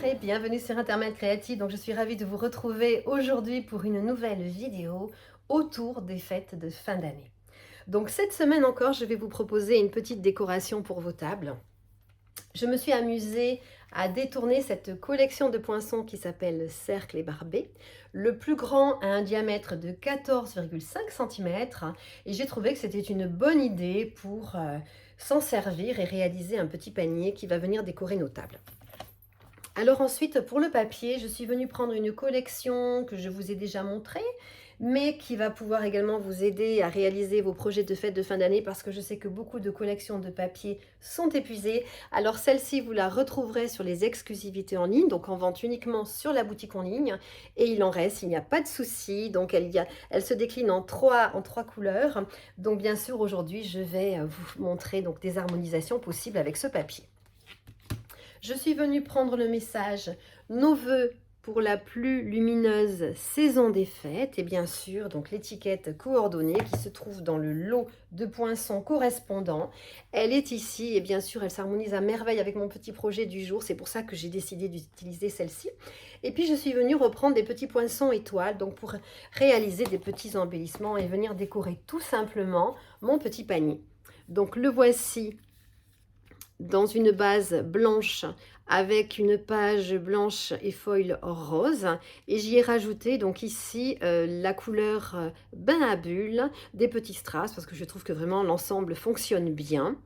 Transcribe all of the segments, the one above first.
et bienvenue sur Internet Créatif. Donc je suis ravie de vous retrouver aujourd'hui pour une nouvelle vidéo autour des fêtes de fin d'année. Donc cette semaine encore, je vais vous proposer une petite décoration pour vos tables. Je me suis amusée à détourner cette collection de poinçons qui s'appelle Cercle et Barbet. Le plus grand a un diamètre de 14,5 cm et j'ai trouvé que c'était une bonne idée pour s'en servir et réaliser un petit panier qui va venir décorer nos tables. Alors ensuite, pour le papier, je suis venue prendre une collection que je vous ai déjà montrée, mais qui va pouvoir également vous aider à réaliser vos projets de fête de fin d'année parce que je sais que beaucoup de collections de papier sont épuisées. Alors celle-ci, vous la retrouverez sur les exclusivités en ligne, donc en vente uniquement sur la boutique en ligne. Et il en reste, il n'y a pas de souci. Donc elle se décline en trois couleurs. Donc bien sûr, aujourd'hui, je vais vous montrer donc, des harmonisations possibles avec ce papier. Je suis venue prendre le message « Nos vœux pour la plus lumineuse saison des fêtes » et bien sûr donc l'étiquette coordonnée qui se trouve dans le lot de poinçons correspondants. Elle est ici et bien sûr elle s'harmonise à merveille avec mon petit projet du jour. C'est pour ça que j'ai décidé d'utiliser celle-ci. Et puis je suis venue reprendre des petits poinçons étoiles donc pour réaliser des petits embellissements et venir décorer tout simplement mon petit panier. Donc le voici dans une base blanche avec une page blanche et foil rose et j'y ai rajouté donc ici la couleur bain à bulles, des petits strass parce que je trouve que vraiment l'ensemble fonctionne bien.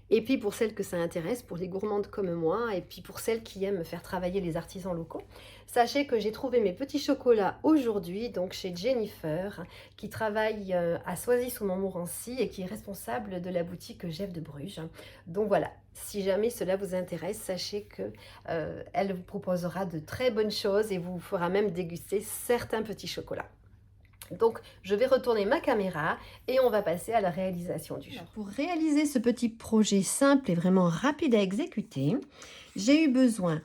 Et puis pour celles que ça intéresse, pour les gourmandes comme moi, et puis pour celles qui aiment faire travailler les artisans locaux, sachez que j'ai trouvé mes petits chocolats aujourd'hui, donc chez Jennifer, qui travaille à Soisy-sous-Montmorency et qui est responsable de la boutique Jeff de Bruges. Donc voilà, si jamais cela vous intéresse, sachez que elle vous proposera de très bonnes choses et vous fera même déguster certains petits chocolats. Donc, je vais retourner ma caméra et on va passer à la réalisation du jour. Pour réaliser ce petit projet simple et vraiment rapide à exécuter, j'ai eu besoin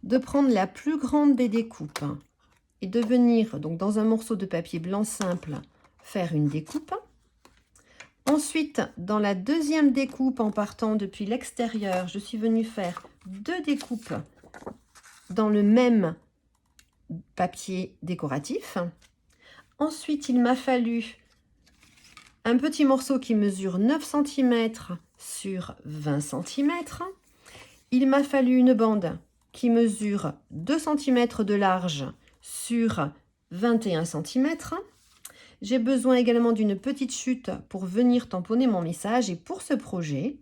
de prendre la plus grande des découpes et de venir donc dans un morceau de papier blanc simple faire une découpe. Ensuite, dans la deuxième découpe en partant depuis l'extérieur, je suis venue faire deux découpes dans le même papier décoratif. Ensuite, il m'a fallu un petit morceau qui mesure 9 cm sur 20 cm. Il m'a fallu une bande qui mesure 2 cm de large sur 21 cm. J'ai besoin également d'une petite chute pour venir tamponner mon message. Et pour ce projet,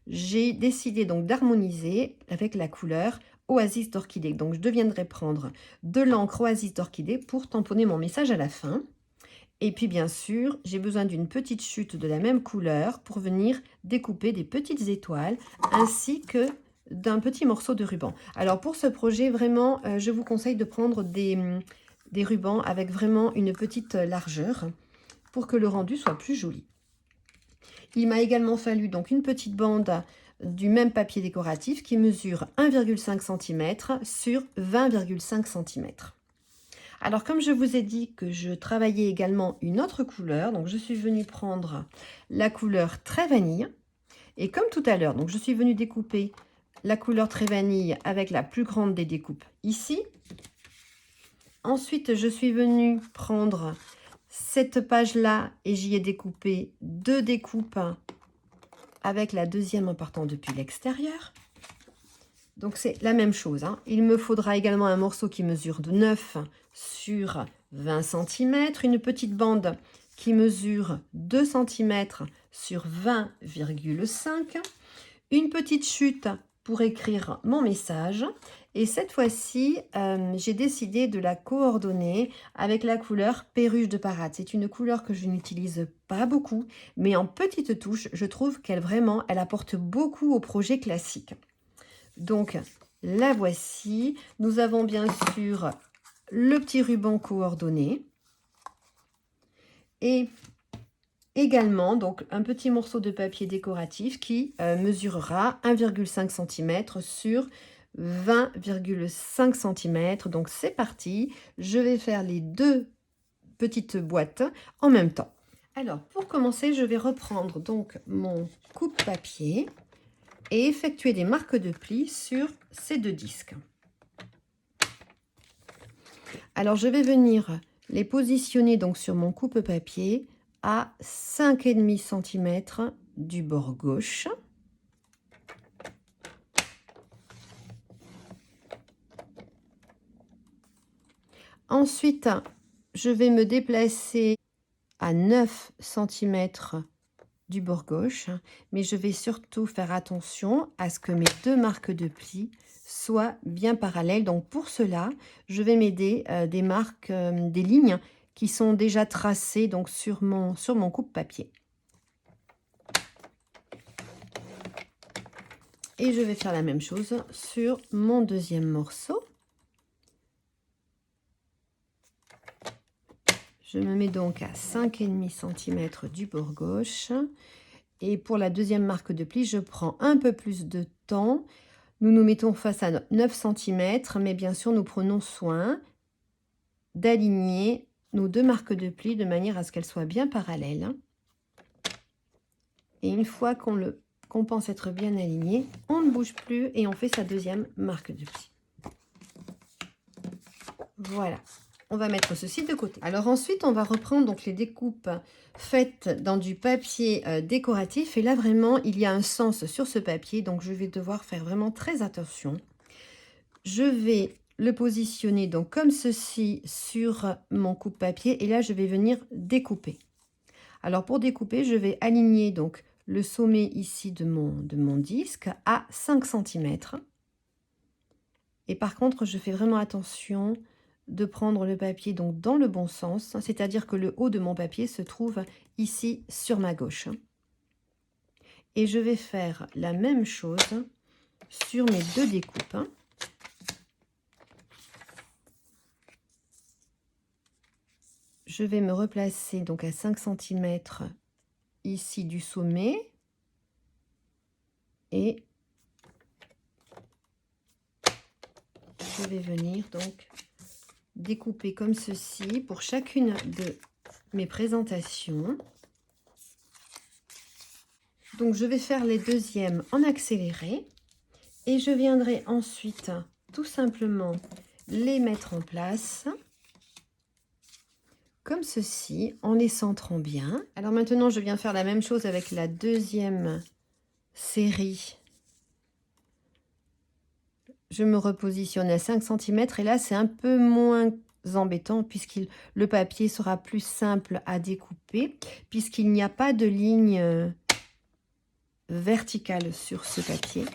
j'ai décidé donc d'harmoniser avec la couleur Oasis d'Orchidée. Donc je deviendrai prendre de l'encre Oasis d'Orchidée pour tamponner mon message à la fin. Et puis bien sûr, j'ai besoin d'une petite chute de la même couleur pour venir découper des petites étoiles ainsi que d'un petit morceau de ruban. Alors pour ce projet, vraiment, je vous conseille de prendre des rubans avec vraiment une petite largeur pour que le rendu soit plus joli. Il m'a également fallu donc une petite bande du même papier décoratif qui mesure 1,5 cm sur 20,5 cm. Alors, comme je vous ai dit que je travaillais également une autre couleur, donc je suis venue prendre la couleur très vanille. Et comme tout à l'heure, donc je suis venue découper la couleur très vanille avec la plus grande des découpes ici. Ensuite, je suis venue prendre cette page-là et j'y ai découpé deux découpes avec la deuxième en partant depuis l'extérieur. Donc c'est la même chose, hein. Il me faudra également un morceau qui mesure de 9 sur 20 cm, une petite bande qui mesure 2 cm sur 20,5, une petite chute pour écrire mon message. Et cette fois-ci, j'ai décidé de la coordonner avec la couleur Perruche de Parade. C'est une couleur que je n'utilise pas beaucoup, mais en petites touches, je trouve qu'elle vraiment, elle apporte beaucoup au projet classique. Donc, la voici. Nous avons bien sûr le petit ruban coordonné. Et également, donc, un petit morceau de papier décoratif qui mesurera 1,5 cm sur 20,5 cm. Donc, c'est parti. Je vais faire les deux petites boîtes en même temps. Alors, pour commencer, je vais reprendre donc mon coupe-papier et effectuer des marques de plis sur ces deux disques. Alors, je vais venir les positionner donc sur mon coupe-papier à 5,5 cm du bord gauche. Ensuite, je vais me déplacer à 9 cm du bord gauche, mais je vais surtout faire attention à ce que mes deux marques de pli soient bien parallèles. Donc pour cela, je vais m'aider des marques, des lignes qui sont déjà tracées donc sur mon coupe-papier. Et je vais faire la même chose sur mon deuxième morceau. Je me mets donc à 5,5 cm du bord gauche. Et pour la deuxième marque de pli, je prends un peu plus de temps. Nous nous mettons face à 9 cm, mais bien sûr, nous prenons soin d'aligner nos deux marques de pli de manière à ce qu'elles soient bien parallèles. Et une fois qu'on pense être bien aligné, on ne bouge plus et on fait sa deuxième marque de pli. Voilà. On va mettre ceci de côté. Alors ensuite, on va reprendre donc les découpes faites dans du papier décoratif. Et là, vraiment, il y a un sens sur ce papier. Donc, je vais devoir faire vraiment très attention. Je vais le positionner donc comme ceci sur mon coupe-papier. Et là, je vais venir découper. Alors, pour découper, je vais aligner donc le sommet ici de mon disque à 5 cm. Et par contre, je fais vraiment attention de prendre le papier donc dans le bon sens, c'est-à-dire que le haut de mon papier se trouve ici sur ma gauche. Et je vais faire la même chose sur mes deux découpes. Je vais me replacer donc à 5 cm ici du sommet et je vais venir donc découper comme ceci pour chacune de mes présentations. Donc je vais faire les deuxièmes en accéléré et je viendrai ensuite tout simplement les mettre en place comme ceci en les centrant bien. Alors maintenant je viens faire la même chose avec la deuxième série. Je me repositionne à 5 cm et là c'est un peu moins embêtant puisque le papier sera plus simple à découper puisqu'il n'y a pas de ligne verticale sur ce papier.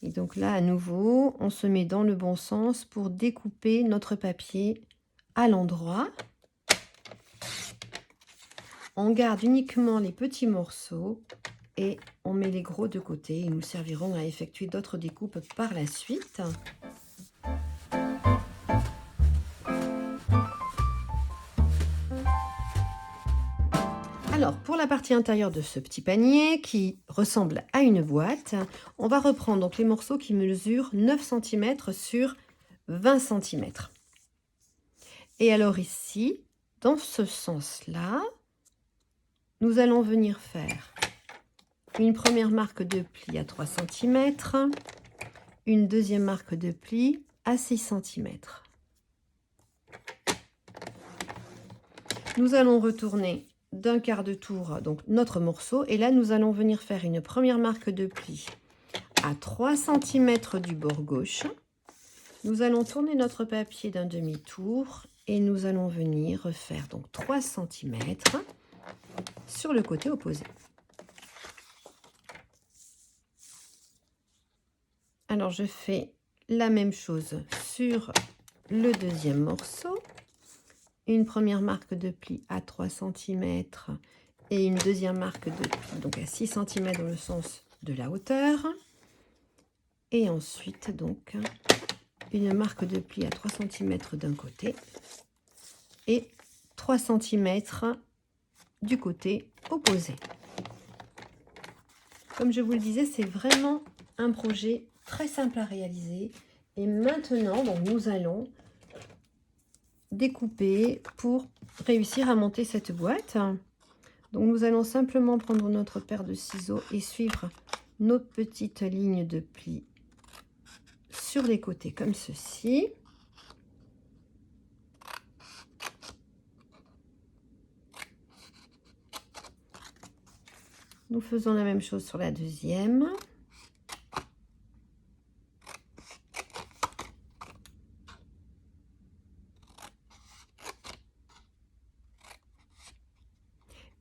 Et donc là à nouveau on se met dans le bon sens pour découper notre papier à l'endroit. On garde uniquement les petits morceaux et on met les gros de côté. Ils nous serviront à effectuer d'autres découpes par la suite. Alors, pour la partie intérieure de ce petit panier qui ressemble à une boîte, on va reprendre donc les morceaux qui mesurent 9 cm sur 20 cm. Et alors ici, dans ce sens-là, nous allons venir faire une première marque de pli à 3 cm, une deuxième marque de pli à 6 cm. Nous allons retourner d'un quart de tour donc notre morceau et là nous allons venir faire une première marque de pli à 3 cm du bord gauche. Nous allons tourner notre papier d'un demi-tour et nous allons venir refaire donc 3 cm sur le côté opposé. Alors je fais la même chose sur le deuxième morceau. Une première marque de pli à 3 cm et une deuxième marque de pli donc à 6 cm dans le sens de la hauteur. Et ensuite donc une marque de pli à 3 cm d'un côté et 3 cm du côté opposé. Comme je vous le disais, c'est vraiment un projet très simple à réaliser. Et maintenant, donc, nous allons découper pour réussir à monter cette boîte. Donc nous allons simplement prendre notre paire de ciseaux et suivre nos petites lignes de pli sur les côtés comme ceci. Nous faisons la même chose sur la deuxième.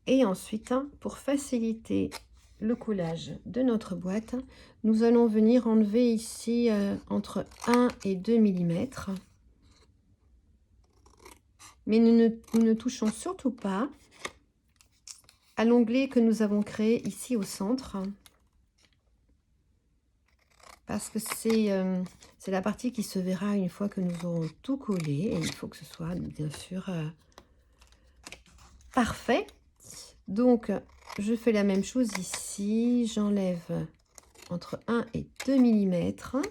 Et ensuite, pour faciliter le collage de notre boîte, nous allons venir enlever ici entre 1 et 2 mm. Mais nous ne touchons surtout pas à l'onglet que nous avons créé ici au centre. Parce que c'est la partie qui se verra une fois que nous aurons tout collé. Et il faut que ce soit bien sûr parfait. Donc, je fais la même chose ici. J'enlève entre 1 et 2 mm.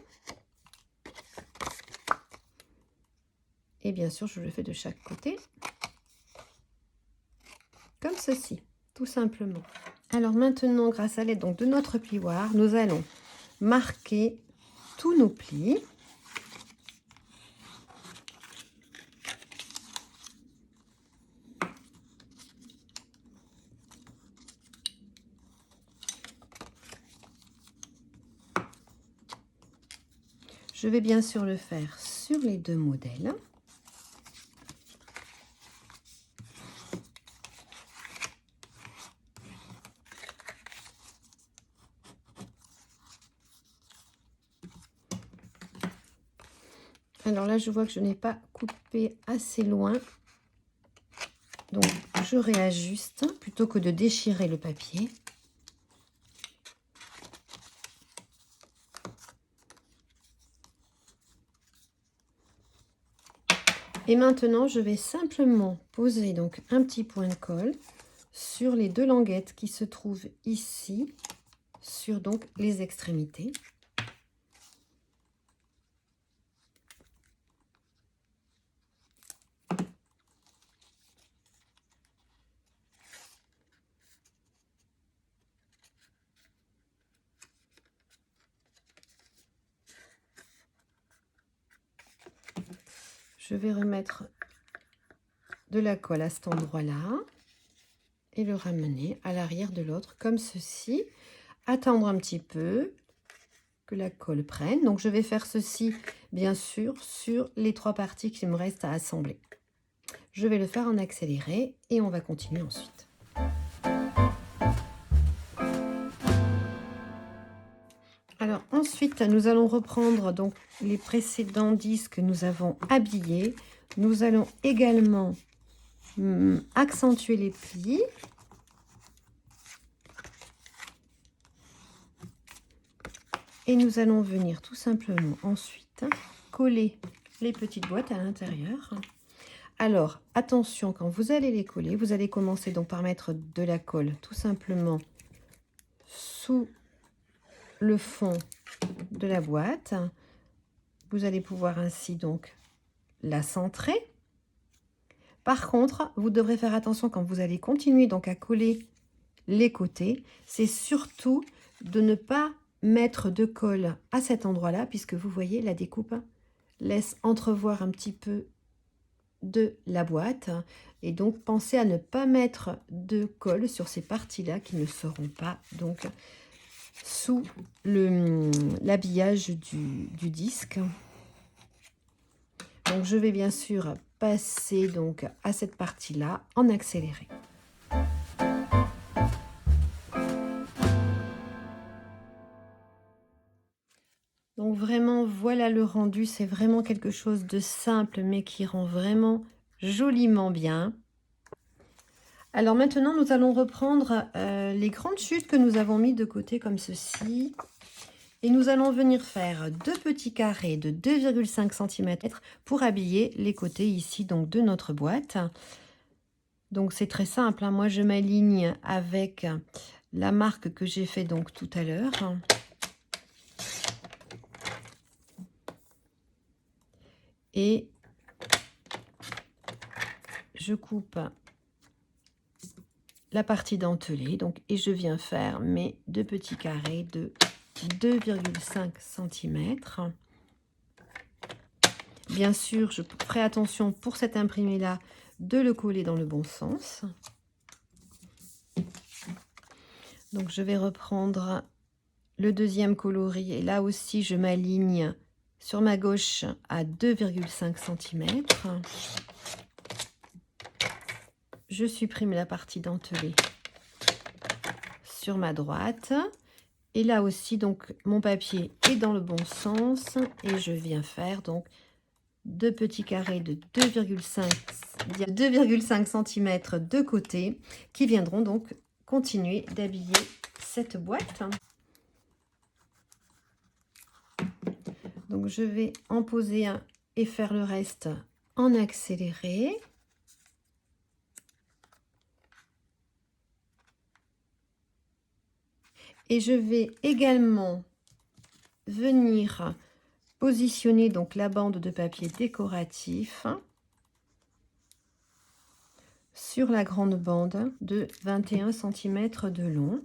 Et bien sûr, je le fais de chaque côté. Comme ceci, tout simplement. Alors maintenant, grâce à l'aide donc de notre plioir, nous allons marquer tous nos plis. Je vais bien sûr le faire sur les deux modèles. Alors là, je vois que je n'ai pas coupé assez loin. Donc, je réajuste plutôt que de déchirer le papier. Et maintenant, je vais simplement poser donc un petit point de colle sur les deux languettes qui se trouvent ici, sur donc les extrémités. Je vais remettre de la colle à cet endroit-là et le ramener à l'arrière de l'autre comme ceci. Attendre un petit peu que la colle prenne. Donc je vais faire ceci bien sûr sur les trois parties qu'il me reste à assembler. Je vais le faire en accéléré et on va continuer ensuite. Alors ensuite, nous allons reprendre donc les précédents disques que nous avons habillés. Nous allons également accentuer les plis. Et nous allons venir tout simplement ensuite coller les petites boîtes à l'intérieur. Alors, attention, quand vous allez les coller, vous allez commencer donc par mettre de la colle tout simplement sous le fond de la boîte. Vous allez pouvoir ainsi donc la centrer. Par contre, vous devrez faire attention quand vous allez continuer donc à coller les côtés, c'est surtout de ne pas mettre de colle à cet endroit-là, puisque vous voyez la découpe laisse entrevoir un petit peu de la boîte. Et donc, pensez à ne pas mettre de colle sur ces parties-là qui ne seront pas donc sous l'habillage du disque. Donc, je vais bien sûr passer donc à cette partie-là en accéléré. Donc vraiment, voilà le rendu. C'est vraiment quelque chose de simple, mais qui rend vraiment joliment bien. Alors maintenant, nous allons reprendre les grandes chutes que nous avons mis de côté comme ceci. Et nous allons venir faire deux petits carrés de 2,5 cm pour habiller les côtés ici donc de notre boîte. Donc c'est très simple, hein. Moi je m'aligne avec la marque que j'ai fait donc tout à l'heure. Et je coupe la partie dentelée donc, et je viens faire mes deux petits carrés de 2,5 cm. Bien sûr, je ferai attention pour cet imprimé-là de le coller dans le bon sens. Donc, je vais reprendre le deuxième coloris et là aussi, je m'aligne sur ma gauche à 2,5 cm. Je supprime la partie dentelée sur ma droite. Et là aussi, donc, mon papier est dans le bon sens et je viens faire donc deux petits carrés de 2,5 cm de côté qui viendront donc continuer d'habiller cette boîte. Donc, je vais en poser un et faire le reste en accéléré. Et je vais également venir positionner donc la bande de papier décoratif sur la grande bande de 21 cm de long.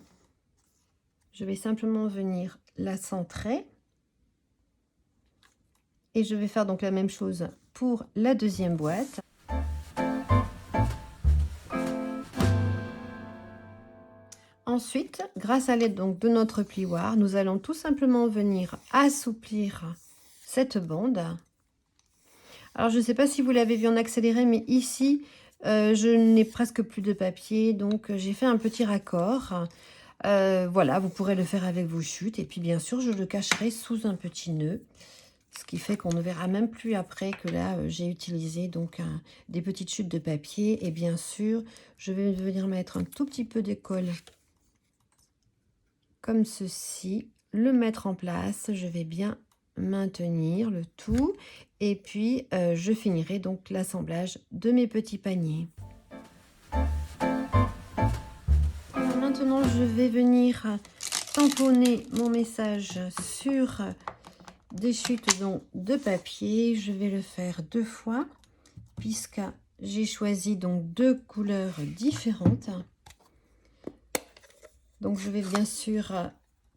Je vais simplement venir la centrer. Et je vais faire donc la même chose pour la deuxième boîte. Ensuite, grâce à l'aide donc de notre plioir, nous allons tout simplement venir assouplir cette bande. Alors, je ne sais pas si vous l'avez vu en accéléré, mais ici, je n'ai presque plus de papier, donc j'ai fait un petit raccord. Voilà, vous pourrez le faire avec vos chutes. Et puis, bien sûr, je le cacherai sous un petit nœud. Ce qui fait qu'on ne verra même plus après que là, j'ai utilisé donc des petites chutes de papier. Et bien sûr, je vais venir mettre un tout petit peu de colle comme ceci, le mettre en place. Je vais bien maintenir le tout. Et puis, je finirai donc l'assemblage de mes petits paniers. Alors maintenant, je vais venir tamponner mon message sur des chutes donc de papier. Je vais le faire 2 fois puisque j'ai choisi donc 2 couleurs différentes. Donc je vais bien sûr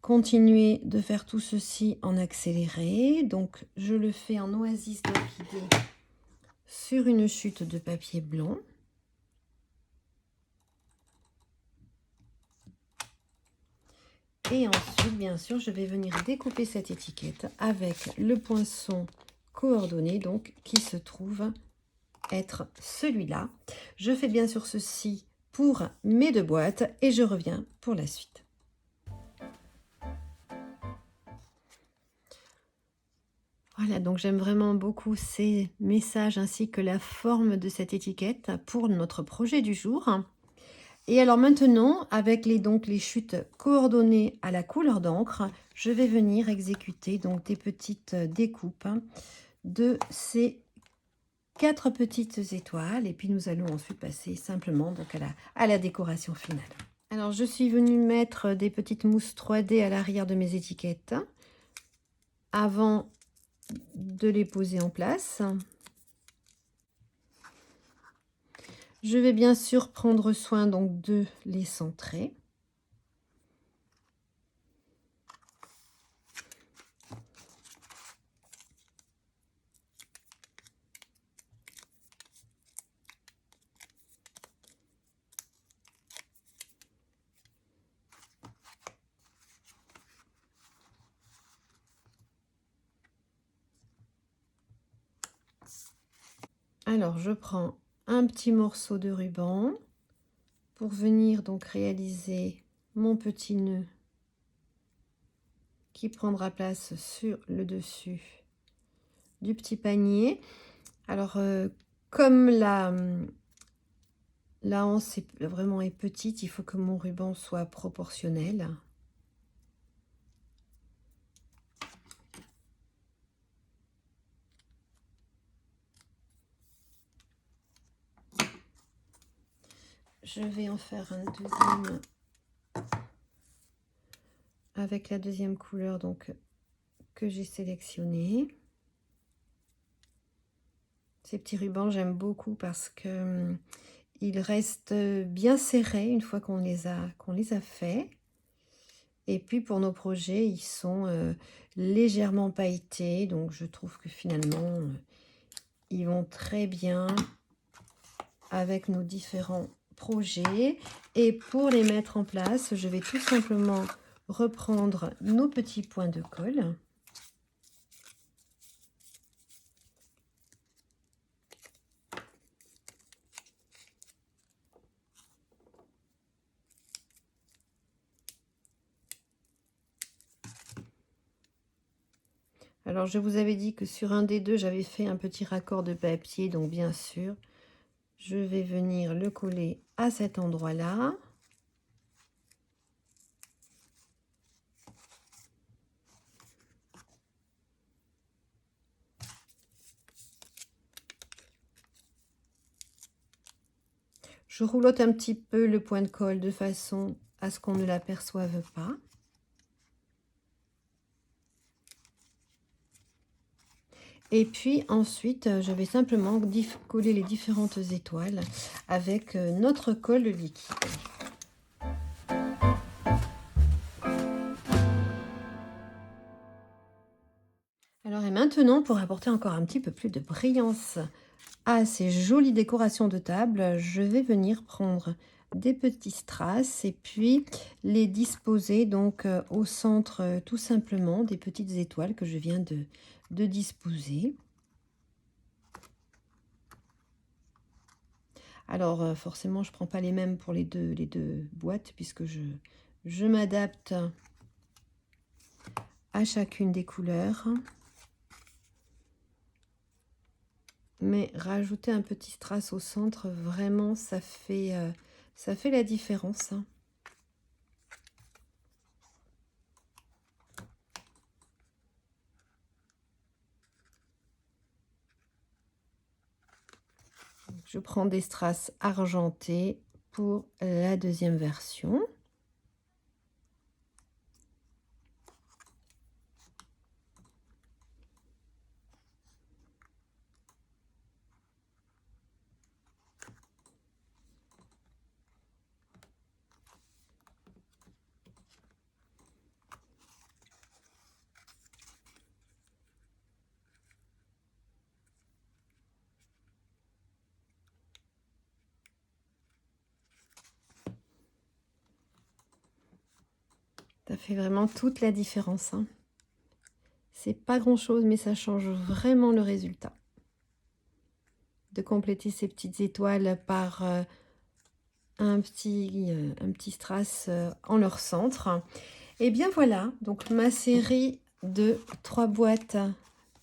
continuer de faire tout ceci en accéléré. Donc je le fais en oasis d'orchidée sur une chute de papier blanc. Et ensuite, bien sûr, je vais venir découper cette étiquette avec le poinçon coordonné, donc qui se trouve être celui-là. Je fais bien sûr ceci pour mes 2 boîtes et je reviens pour la suite. Voilà, donc j'aime vraiment beaucoup ces messages ainsi que la forme de cette étiquette pour notre projet du jour. Et alors maintenant, avec les chutes coordonnées à la couleur d'encre, je vais venir exécuter donc des petites découpes de ces 4 petites étoiles. Et puis nous allons ensuite passer simplement donc à la décoration finale. Alors je suis venue mettre des petites mousses 3D à l'arrière de mes étiquettes avant de les poser en place. Je vais bien sûr prendre soin donc de les centrer. Alors je prends un petit morceau de ruban pour venir donc réaliser mon petit nœud qui prendra place sur le dessus du petit panier. Alors comme la anse vraiment est petite, il faut que mon ruban soit proportionnel. Je vais en faire un deuxième avec la deuxième couleur donc que j'ai sélectionné. Ces petits rubans, j'aime beaucoup parce que ils restent bien serrés une fois qu'on les a faits. Et puis pour nos projets, ils sont légèrement pailletés, donc je trouve que finalement Ils vont très bien avec nos différents projets. Et pour les mettre en place, je vais tout simplement reprendre nos petits points de colle. Alors, je vous avais dit que sur un des deux, j'avais fait un petit raccord de papier. Donc, bien sûr, je vais venir le coller à cet endroit-là. Je roulotte un petit peu le point de colle de façon à ce qu'on ne l'aperçoive pas. Et puis ensuite, je vais simplement coller les différentes étoiles avec notre colle liquide. Alors et maintenant, pour apporter encore un petit peu plus de brillance à ces jolies décorations de table, je vais venir prendre des petits strass et puis les disposer donc au centre tout simplement des petites étoiles que je viens de disposer. Alors forcément je prends pas les mêmes pour les deux boîtes puisque je m'adapte à chacune des couleurs. Mais rajouter un petit strass au centre, vraiment ça fait la différence. Je prends des strass argentés pour la deuxième version. Ça fait vraiment toute la différence, hein. C'est pas grand chose, mais ça change vraiment le résultat. De compléter ces petites étoiles par un petit strass en leur centre. Et bien voilà, donc ma série de 3 boîtes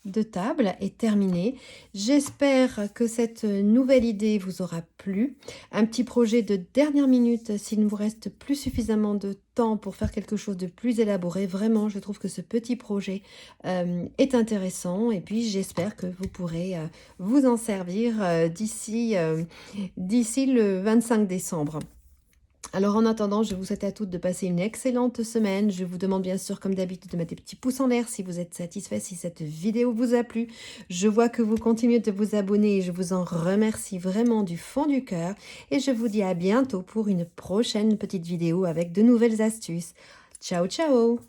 de table est terminée. J'espère que cette nouvelle idée vous aura plu. Un petit projet de dernière minute s'il ne vous reste plus suffisamment de temps pour faire quelque chose de plus élaboré. Vraiment, je trouve que ce petit projet est intéressant et puis j'espère que vous pourrez vous en servir d'ici le 25 décembre. Alors en attendant, je vous souhaite à toutes de passer une excellente semaine. Je vous demande bien sûr, comme d'habitude, de mettre des petits pouces en l'air si vous êtes satisfait, si cette vidéo vous a plu. Je vois que vous continuez de vous abonner et je vous en remercie vraiment du fond du cœur. Et je vous dis à bientôt pour une prochaine petite vidéo avec de nouvelles astuces. Ciao, ciao!